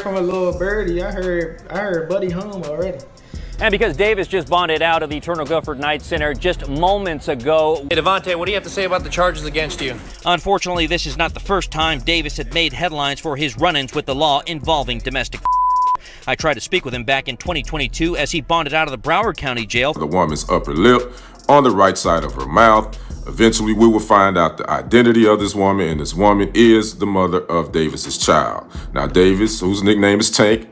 from a little birdie. I heard Buddy home already. And because Davis just bonded out of the Eternal Guilford Night Center just moments ago. Hey, Gervonta, what do you have to say about the charges against you? Unfortunately, this is not the first time Davis had made headlines for his run-ins with the law involving domestic. I tried to speak with him back in 2022 as he bonded out of the Broward County Jail. The woman's upper lip on the right side of her mouth. Eventually, we will find out the identity of this woman, and this woman is the mother of Davis's child. Now, Davis, whose nickname is Tank,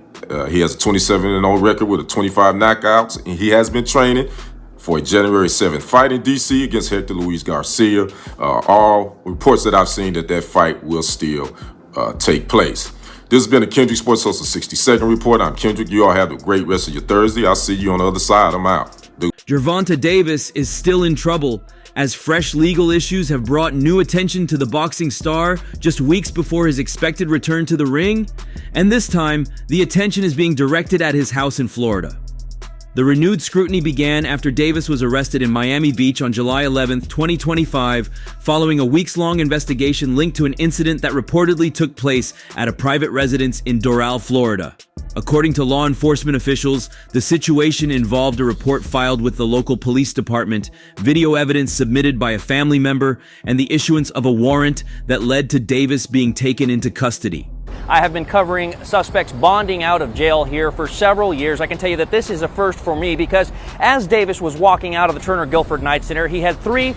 he has a 27-0 record with 25 knockouts, and he has been training for a January 7th fight in D.C. against Hector Luis Garcia. All reports that I've seen that fight will still take place. This has been a Kendrick Sports Social 60-second report. I'm Kendrick. You all have a great rest of your Thursday. I'll see you on the other side. I'm out. Gervonta Davis is still in trouble as fresh legal issues have brought new attention to the boxing star just weeks before his expected return to the ring. And this time, the attention is being directed at his house in Florida. The renewed scrutiny began after Davis was arrested in Miami Beach on July 11, 2025, following a weeks-long investigation linked to an incident that reportedly took place at a private residence in Doral, Florida. According to law enforcement officials, the situation involved a report filed with the local police department, video evidence submitted by a family member, and the issuance of a warrant that led to Davis being taken into custody. I have been covering suspects bonding out of jail here for several years. I can tell you that this is a first for me because as Davis was walking out of the Turner Guilford Night Center, he had 3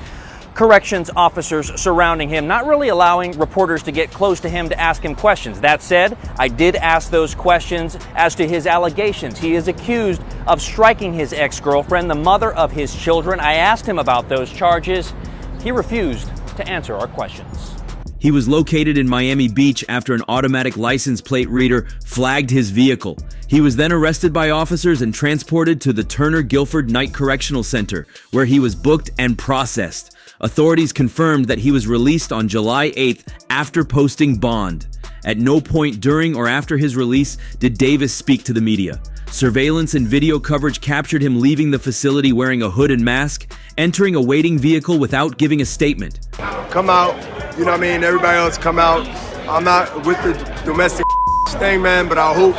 corrections officers surrounding him, not really allowing reporters to get close to him to ask him questions. That said, I did ask those questions as to his allegations. He is accused of striking his ex-girlfriend, the mother of his children. I asked him about those charges. He refused to answer our questions. He was located in Miami Beach after an automatic license plate reader flagged his vehicle. He was then arrested by officers and transported to the Turner Guilford Night Correctional Center, where he was booked and processed. Authorities confirmed that he was released on July 8th after posting bond. At no point during or after his release did Davis speak to the media. Surveillance and video coverage captured him leaving the facility wearing a hood and mask, entering a waiting vehicle without giving a statement. Come out, you know what I mean? Everybody else come out. I'm not with the domestic thing, man, but I hope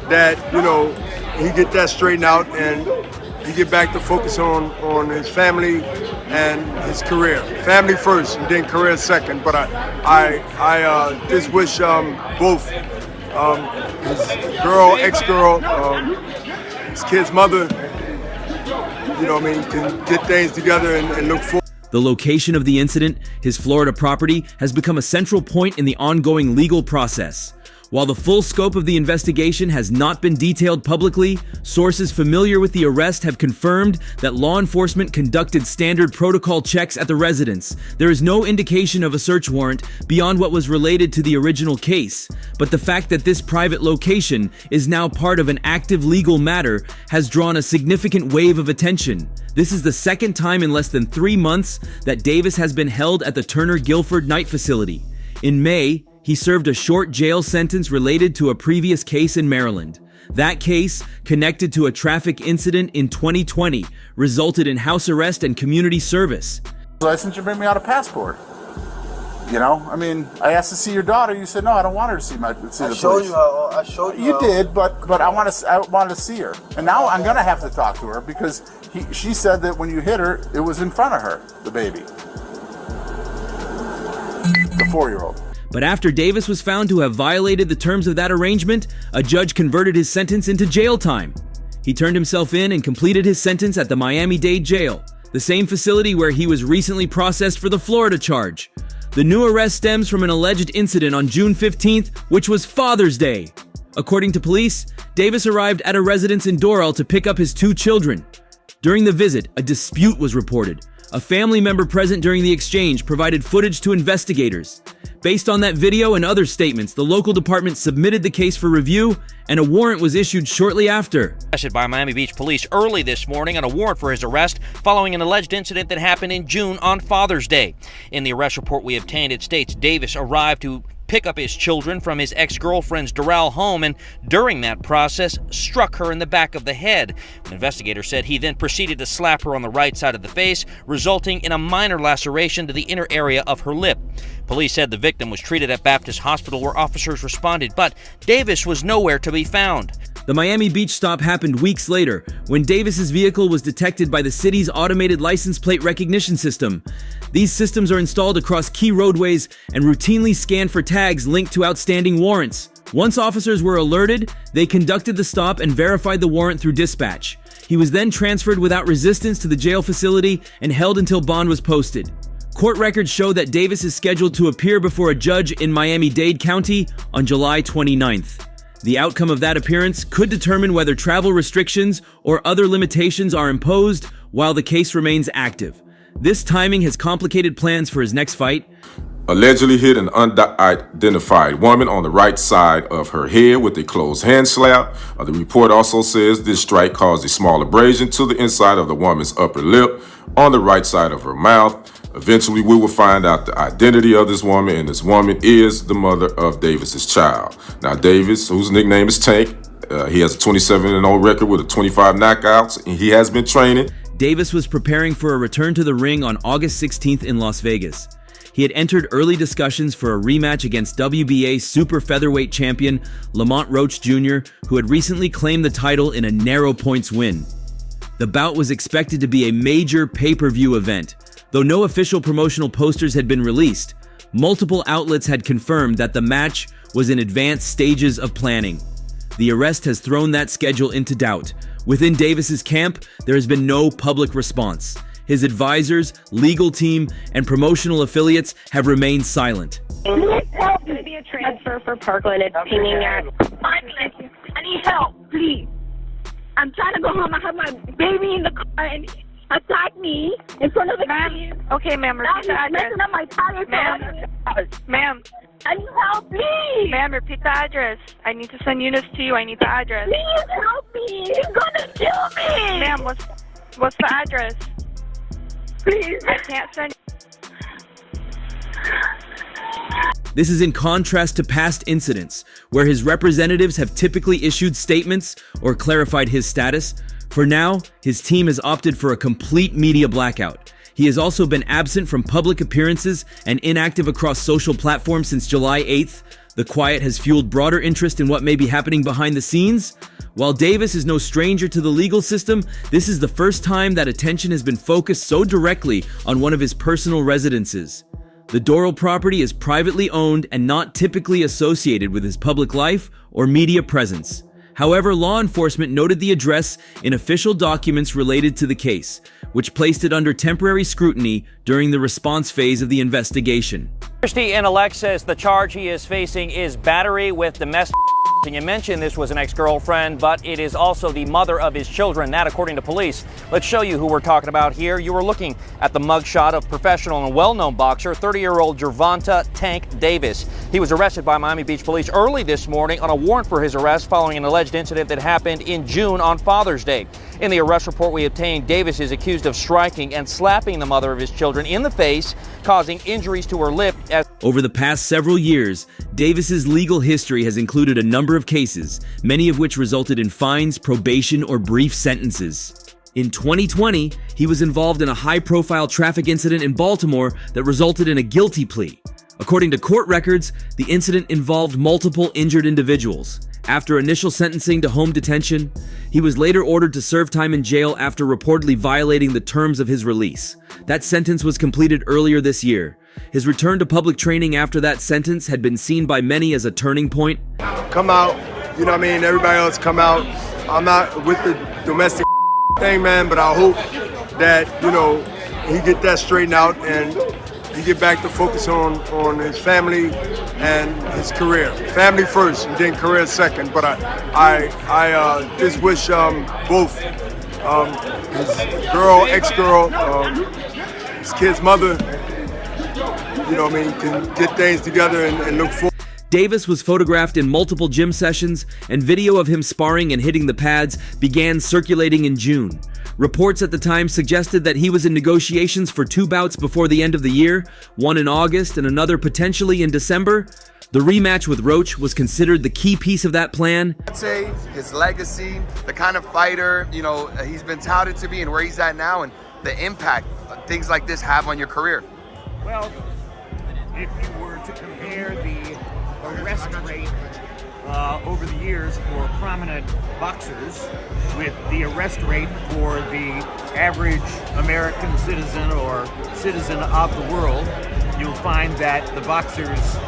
that, you know, he get that straightened out and he get back to focus on his family and his career. Family first, and then career second. But I just wish both his girl, ex-girl, his kid's mother, you know what I mean, can get things together and look forward. The location of the incident, his Florida property, has become a central point in the ongoing legal process. While the full scope of the investigation has not been detailed publicly, sources familiar with the arrest have confirmed that law enforcement conducted standard protocol checks at the residence. There is no indication of a search warrant beyond what was related to the original case, but the fact that this private location is now part of an active legal matter has drawn a significant wave of attention. This is the second time in less than 3 months that Davis has been held at the Turner Guilford Night Facility. In May, he served a short jail sentence related to a previous case in Maryland. That case, connected to a traffic incident in 2020, resulted in house arrest and community service. License, you bring me out a passport. You know, I mean, I asked to see your daughter. You said no, I don't want her to see the police. I showed you. You did, but I wanted to see her, and now I'm gonna have to talk to her because she said that when you hit her, it was in front of her, the baby, the 4-year-old. But after Davis was found to have violated the terms of that arrangement, a judge converted his sentence into jail time. He turned himself in and completed his sentence at the Miami-Dade jail, the same facility where he was recently processed for the Florida charge. The new arrest stems from an alleged incident on June 15th, which was Father's Day. According to police, Davis arrived at a residence in Doral to pick up his 2 children. During the visit, a dispute was reported. A family member present during the exchange provided footage to investigators. Based on that video and other statements, the local department submitted the case for review, and a warrant was issued shortly after. Arrested by Miami Beach police early this morning on a warrant for his arrest following an alleged incident that happened in June on Father's Day. In the arrest report we obtained, it states Davis arrived to pick up his children from his ex-girlfriend's Doral home, and during that process struck her in the back of the head. An investigator said he then proceeded to slap her on the right side of the face, resulting in a minor laceration to the inner area of her lip. Police said the victim was treated at Baptist Hospital, where officers responded, but Davis was nowhere to be found. The Miami Beach stop happened weeks later, when Davis's vehicle was detected by the city's automated license plate recognition system. These systems are installed across key roadways and routinely scan for tags linked to outstanding warrants. Once officers were alerted, they conducted the stop and verified the warrant through dispatch. He was then transferred without resistance to the jail facility and held until bond was posted. Court records show that Davis is scheduled to appear before a judge in Miami-Dade County on July 29th. The outcome of that appearance could determine whether travel restrictions or other limitations are imposed while the case remains active. This timing has complicated plans for his next fight. Allegedly hit an unidentified woman on the right side of her head with a closed hand slap. The report also says this strike caused a small abrasion to the inside of the woman's upper lip on the right side of her mouth. Eventually, we will find out the identity of this woman, and this woman is the mother of Davis's child. Now, Davis, whose nickname is Tank, he has a 27-0 record with 25 knockouts, and he has been training. Davis was preparing for a return to the ring on August 16th in Las Vegas. He had entered early discussions for a rematch against WBA super featherweight champion Lamont Roach Jr., who had recently claimed the title in a narrow points win. The bout was expected to be a major pay-per-view event. Though no official promotional posters had been released, multiple outlets had confirmed that the match was in advanced stages of planning. The arrest has thrown that schedule into doubt. Within Davis's camp, there has been no public response. His advisors, legal team, and promotional affiliates have remained silent. Help! Could be a transfer for Parkland. It's pinging at. I need help, please. I'm trying to go home. I have my baby in the car and he attacked me in front of the kids. Okay, ma'am, repeat the address. Messing up my tires. Ma'am. I need help, please. Ma'am, repeat the address. I need to send units to you. I need the address. Please help me. He's gonna kill me. Ma'am, what's the address? Please. I can't send. This is in contrast to past incidents, where his representatives have typically issued statements or clarified his status. For now, his team has opted for a complete media blackout. He has also been absent from public appearances and inactive across social platforms since July 8th. The quiet has fueled broader interest in what may be happening behind the scenes. While Davis is no stranger to the legal system, this is the first time that attention has been focused so directly on one of his personal residences. The Doral property is privately owned and not typically associated with his public life or media presence. However, law enforcement noted the address in official documents related to the case, which placed it under temporary scrutiny during the response phase of the investigation. Christie-elect says the charge he is facing is battery with domestic. And you mentioned this was an ex-girlfriend, but it is also the mother of his children, that according to police. Let's show you who we're talking about here. You were looking at the mugshot of professional and well-known boxer, 30-year-old Gervonta "Tank" Davis. He was arrested by Miami Beach police early this morning on a warrant for his arrest following an alleged incident that happened in June on Father's Day. In the arrest report we obtained, Davis is accused of striking and slapping the mother of his children in the face, causing injuries to her lip. Over the past several years, Davis's legal history has included a number of cases, many of which resulted in fines, probation, or brief sentences. In 2020, he was involved in a high-profile traffic incident in Baltimore that resulted in a guilty plea. According to court records, the incident involved multiple injured individuals. After initial sentencing to home detention, he was later ordered to serve time in jail after reportedly violating the terms of his release. That sentence was completed earlier this year. His return to public training after that sentence had been seen by many as a turning point. Come out, you know what I mean? Everybody else come out. I'm not with the domestic thing, man, but I hope that, you know, he get that straightened out and he get back to focus on his family and his career. Family first, and then career second. But I just wish both his girl, ex-girl, his kid's mother, you know what I mean, can get things together and look forward. Davis was photographed in multiple gym sessions, and video of him sparring and hitting the pads began circulating in June. Reports at the time suggested that he was in negotiations for 2 bouts before the end of the year, one in August and another potentially in December. The rematch with Roach was considered the key piece of that plan. I'd say his legacy, the kind of fighter, he's been touted to be and where he's at now, and the impact things like this have on your career. Well, if you were to compare the arrest rate over the years for prominent boxers with the arrest rate for the average American citizen or citizen of the world, you'll find that the boxers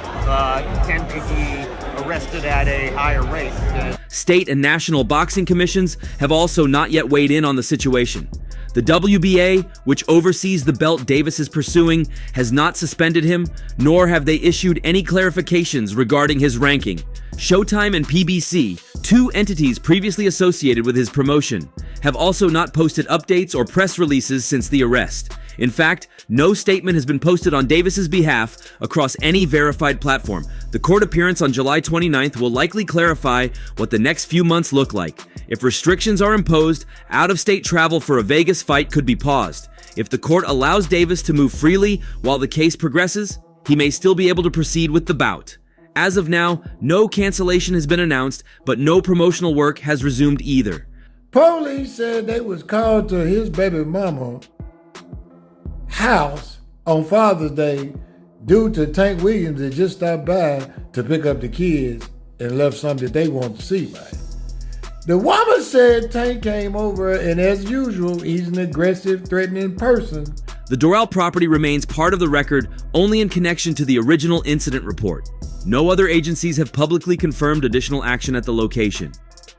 tend to be arrested at a higher rate. State and national boxing commissions have also not yet weighed in on the situation. The WBA, which oversees the belt Davis is pursuing, has not suspended him, nor have they issued any clarifications regarding his ranking. Showtime and PBC, two entities previously associated with his promotion, have also not posted updates or press releases since the arrest. In fact, no statement has been posted on Davis's behalf across any verified platform. The court appearance on July 29th will likely clarify what the next few months look like. If restrictions are imposed, out-of-state travel for a Vegas fight could be paused. If the court allows Davis to move freely while the case progresses, he may still be able to proceed with the bout. As of now, no cancellation has been announced, but no promotional work has resumed either. Police said they was called to his baby mama house on Father's Day due to Tank Williams had just stopped by to pick up the kids and left something that they wanted to see, right? The woman said Tank came over and as usual, he's an aggressive, threatening person. The Dorrell property remains part of the record only in connection to the original incident report. No other agencies have publicly confirmed additional action at the location.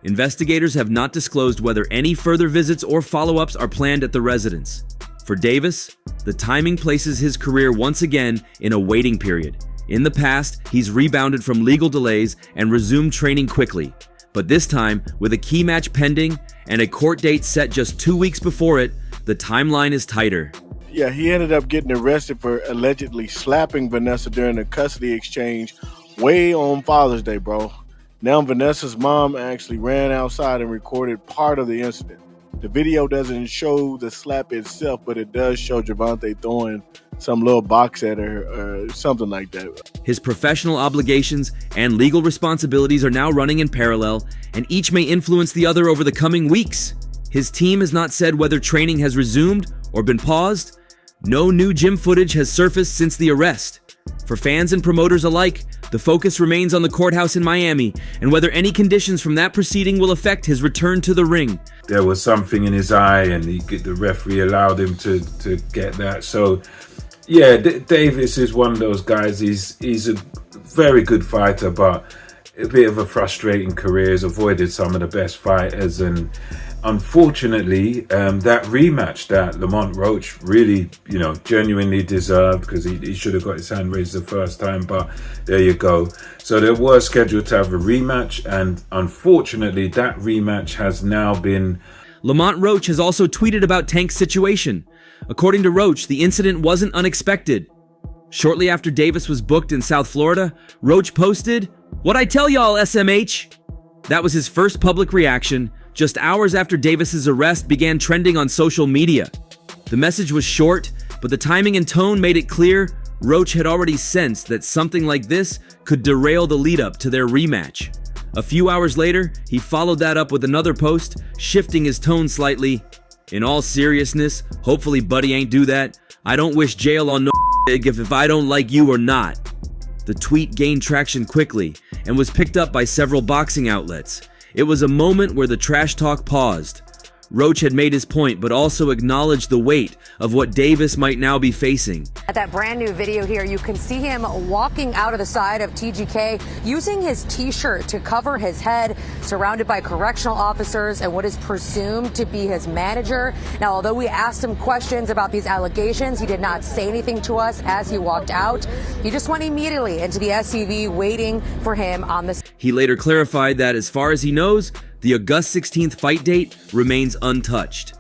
Investigators have not disclosed whether any further visits or follow-ups are planned at the residence. For Davis, the timing places his career once again in a waiting period. In the past, he's rebounded from legal delays and resumed training quickly. But this time, with a key match pending and a court date set just 2 weeks before it, the timeline is tighter. Yeah, he ended up getting arrested for allegedly slapping Vanessa during a custody exchange way on Father's Day, bro. Now Vanessa's mom actually ran outside and recorded part of the incident. The video doesn't show the slap itself, but it does show Gervonta throwing some little box at her or something like that. His professional obligations and legal responsibilities are now running in parallel, and each may influence the other over the coming weeks. His team has not said whether training has resumed or been paused. No new gym footage has surfaced since the arrest. For fans and promoters alike, the focus remains on the courthouse in Miami and whether any conditions from that proceeding will affect his return to the ring. There was something in his eye and the referee allowed him to get that. So, yeah, Davis is one of those guys. He's a very good fighter, but a bit of a frustrating career. He's avoided some of the best fighters, and unfortunately, that rematch that Lamont Roach really, genuinely deserved, because he should have got his hand raised the first time, but there you go. So they were scheduled to have a rematch, and unfortunately, that rematch has now been... Lamont Roach has also tweeted about Tank's situation. According to Roach, the incident wasn't unexpected. Shortly after Davis was booked in South Florida, Roach posted, "What'd I tell y'all, SMH?" That was his first public reaction, just hours after Davis's arrest began trending on social media. The message was short, but the timing and tone made it clear Roach had already sensed that something like this could derail the lead-up to their rematch. A few hours later, he followed that up with another post, shifting his tone slightly. "In all seriousness, hopefully Buddy ain't do that. I don't wish jail on no if I don't like you or not." The tweet gained traction quickly and was picked up by several boxing outlets. It was a moment where the trash talk paused. Roach had made his point, but also acknowledged the weight of what Davis might now be facing. At that brand new video here, you can see him walking out of the side of TGK, using his t-shirt to cover his head, surrounded by correctional officers and what is presumed to be his manager. Now, although we asked him questions about these allegations, he did not say anything to us as he walked out. He just went immediately into the SUV, waiting for him on the... He later clarified that as far as he knows, the August 16th fight date remains untouched.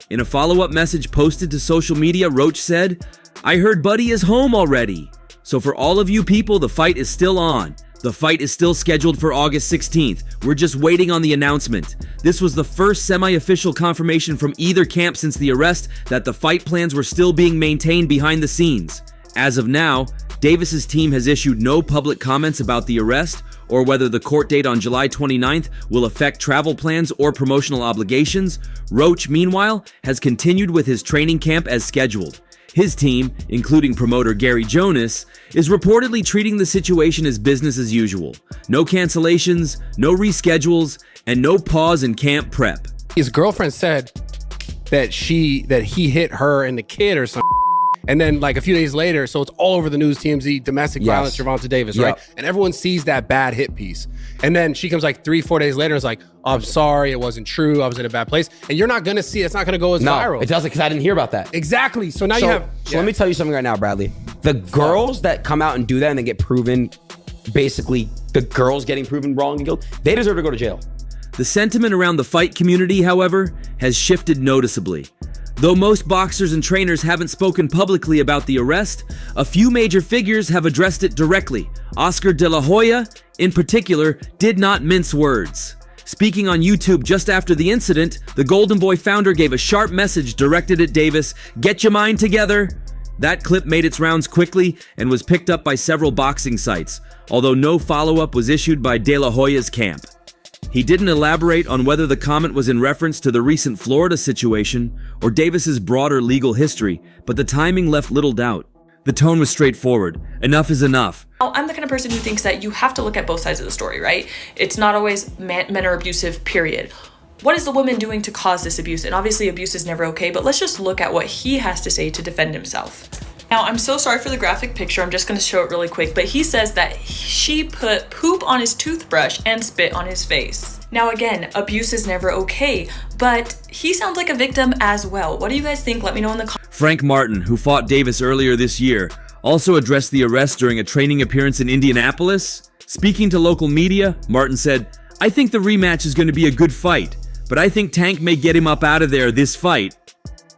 In a follow-up message posted to social media, Roach said, "I heard Buddy is home already. So for all of you people, the fight is still on. The fight is still scheduled for August 16th. We're just waiting on the announcement." This was the first semi-official confirmation from either camp since the arrest that the fight plans were still being maintained behind the scenes. As of now, Davis's team has issued no public comments about the arrest or whether the court date on July 29th will affect travel plans or promotional obligations. Roach, meanwhile, has continued with his training camp as scheduled. His team, including promoter Gary Jonas, is reportedly treating the situation as business as usual. No cancellations, no reschedules, and no pause in camp prep. His girlfriend said that he hit her and the kid or something. And then like a few days later, so it's all over the news, TMZ, domestic violence, Gervonta Davis, right? And everyone sees that bad hit piece. And then she comes like 3-4 days later and is like, oh, I'm sorry, it wasn't true, I was in a bad place. And you're not gonna see it's not gonna go as viral. It doesn't, because I didn't hear about that. Exactly. So now you have... So let me tell you something right now, Bradley. The girls that come out and do that and they get proven, basically the girls getting proven wrong and guilt, they deserve to go to jail. The sentiment around the fight community, however, has shifted noticeably. Though most boxers and trainers haven't spoken publicly about the arrest, a few major figures have addressed it directly. Oscar De La Hoya, in particular, did not mince words. Speaking on YouTube just after the incident, the Golden Boy founder gave a sharp message directed at Davis: "Get your mind together." That clip made its rounds quickly and was picked up by several boxing sites, although no follow-up was issued by De La Hoya's camp. He didn't elaborate on whether the comment was in reference to the recent Florida situation or Davis's broader legal history, but the timing left little doubt. The tone was straightforward. Enough is enough. I'm the kind of person who thinks that you have to look at both sides of the story, right? It's not always men are abusive, period. What is the woman doing to cause this abuse? And obviously abuse is never okay, but let's just look at what he has to say to defend himself. Now, I'm so sorry for the graphic picture. I'm just going to show it really quick. But he says that she put poop on his toothbrush and spit on his face. Now, again, abuse is never okay, but he sounds like a victim as well. What do you guys think? Let me know in the comments. Frank Martin, who fought Davis earlier this year, also addressed the arrest during a training appearance in Indianapolis. Speaking to local media, Martin said, "I think the rematch is going to be a good fight, but I think Tank may get him up out of there this fight."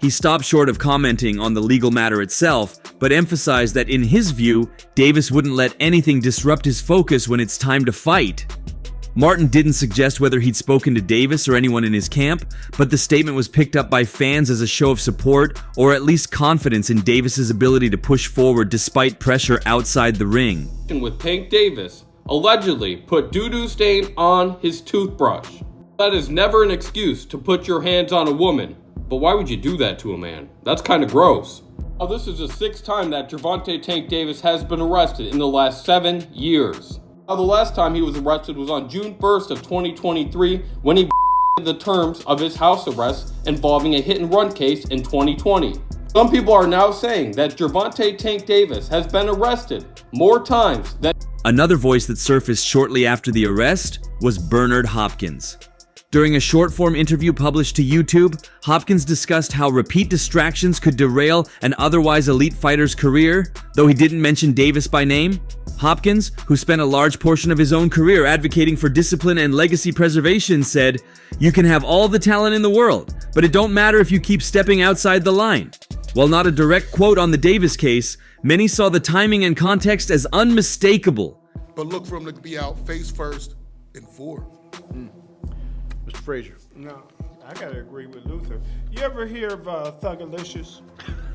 He stopped short of commenting on the legal matter itself, but emphasized that in his view, Davis wouldn't let anything disrupt his focus when it's time to fight. Martin didn't suggest whether he'd spoken to Davis or anyone in his camp, but the statement was picked up by fans as a show of support or at least confidence in Davis's ability to push forward despite pressure outside the ring. With Tank Davis allegedly put doo-doo stain on his toothbrush. That is never an excuse to put your hands on a woman. But why would you do that to a man? That's kind of gross. Now, this is the 6th time that Gervonta Tank Davis has been arrested in the last 7 years. Now, the last time he was arrested was on June 1st of 2023 when he the terms of his house arrest involving a hit-and-run case in 2020. Some people are now saying that Gervonta Tank Davis has been arrested more times than... Another voice that surfaced shortly after the arrest was Bernard Hopkins. During a short-form interview published to YouTube, Hopkins discussed how repeat distractions could derail an otherwise elite fighter's career, though he didn't mention Davis by name. Hopkins, who spent a large portion of his own career advocating for discipline and legacy preservation, said, "You can have all the talent in the world, but it don't matter if you keep stepping outside the line." While not a direct quote on the Davis case, many saw the timing and context as unmistakable. But look for him to be out face first in 4. Mr. Frazier. No, I gotta agree with Luther. You ever hear of Thugalicious?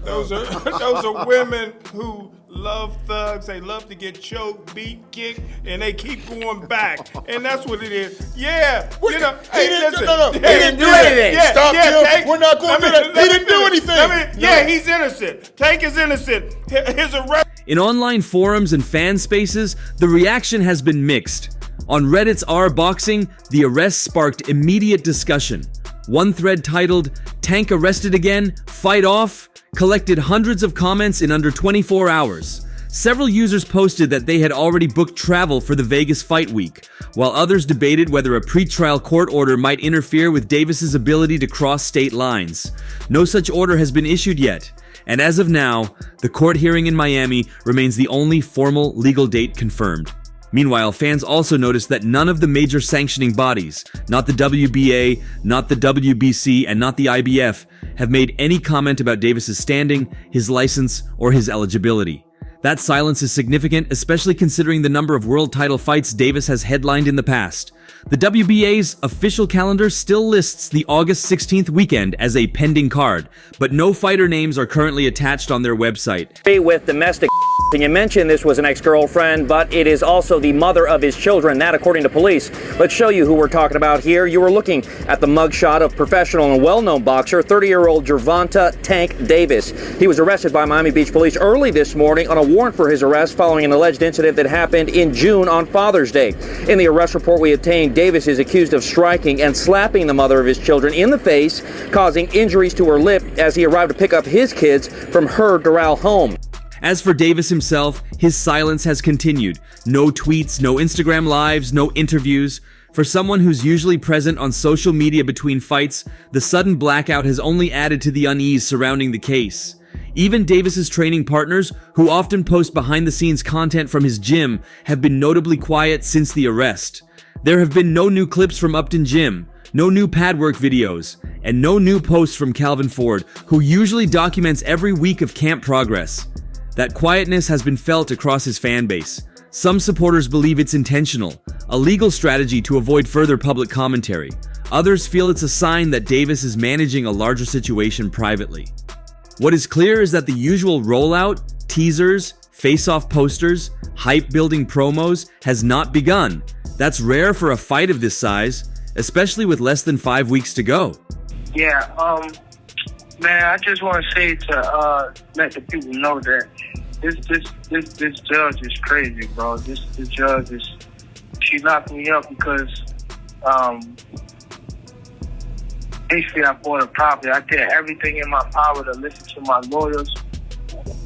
Those are women who love thugs. They love to get choked, beat, kicked, and they keep going back. And that's what it is. Yeah, you know. Hey, listen. He didn't do anything. Yeah, Stop him. Tank, We're not going to that. He didn't do anything. Yeah, he's innocent. Tank is innocent. His arrest. In online forums and fan spaces, the reaction has been mixed. On Reddit's r/boxing, the arrest sparked immediate discussion. One thread titled, "Tank Arrested Again, Fight Off," collected hundreds of comments in under 24 hours. Several users posted that they had already booked travel for the Vegas fight week, while others debated whether a pretrial court order might interfere with Davis's ability to cross state lines. No such order has been issued yet, and as of now, the court hearing in Miami remains the only formal legal date confirmed. Meanwhile, fans also noticed that none of the major sanctioning bodies, not the WBA, not the WBC, and not the IBF, have made any comment about Davis's standing, his license, or his eligibility. That silence is significant, especially considering the number of world title fights Davis has headlined in the past. The WBA's official calendar still lists the August 16th weekend as a pending card, but no fighter names are currently attached on their website. With domestic And you mentioned this was an ex-girlfriend, but it is also the mother of his children, that according to police. Let's show you who we're talking about here. You were looking at the mugshot of professional and well-known boxer, 30-year-old Gervonta "Tank" Davis. He was arrested by Miami Beach police early this morning on a warrant for his arrest following an alleged incident that happened in June on Father's Day. In the arrest report we obtained, Davis is accused of striking and slapping the mother of his children in the face, causing injuries to her lip as he arrived to pick up his kids from her Doral home. As for Davis himself, his silence has continued. No tweets, no Instagram lives, no interviews. For someone who's usually present on social media between fights, the sudden blackout has only added to the unease surrounding the case. Even Davis's training partners, who often post behind-the-scenes content from his gym, have been notably quiet since the arrest. There have been no new clips from Upton Gym, no new pad work videos, and no new posts from Calvin Ford, who usually documents every week of camp progress. That quietness has been felt across his fan base. Some supporters believe it's intentional, a legal strategy to avoid further public commentary. Others feel it's a sign that Davis is managing a larger situation privately. What is clear is that the usual rollout, teasers, face-off posters, hype-building promos has not begun. That's rare for a fight of this size, especially with less than 5 weeks to go. Yeah, man, I just want to say to let the people know that this judge is crazy, bro. This judge she locked me up because basically I bought a property. I did everything in my power to listen to my lawyers.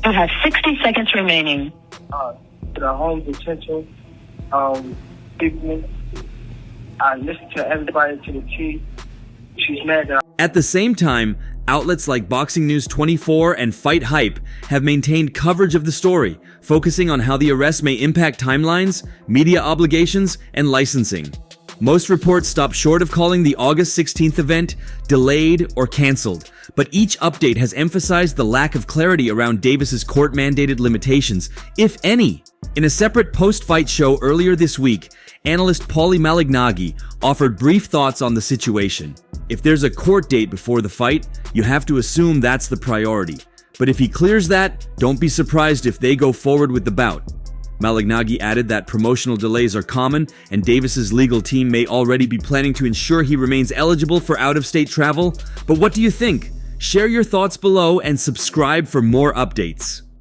You have 60 seconds remaining. To the home detention people. I listened to everybody to the T. She's mad that At the same time, outlets like Boxing News 24 and Fight Hype have maintained coverage of the story, focusing on how the arrest may impact timelines, media obligations, and licensing. Most reports stop short of calling the August 16th event delayed or canceled, but each update has emphasized the lack of clarity around Davis's court-mandated limitations, if any. In a separate post-fight show earlier this week, analyst Paulie Malignaggi offered brief thoughts on the situation. If there's a court date before the fight, you have to assume that's the priority. But if he clears that, don't be surprised if they go forward with the bout. Malignaggi added that promotional delays are common, and Davis's legal team may already be planning to ensure he remains eligible for out-of-state travel. But what do you think? Share your thoughts below and subscribe for more updates.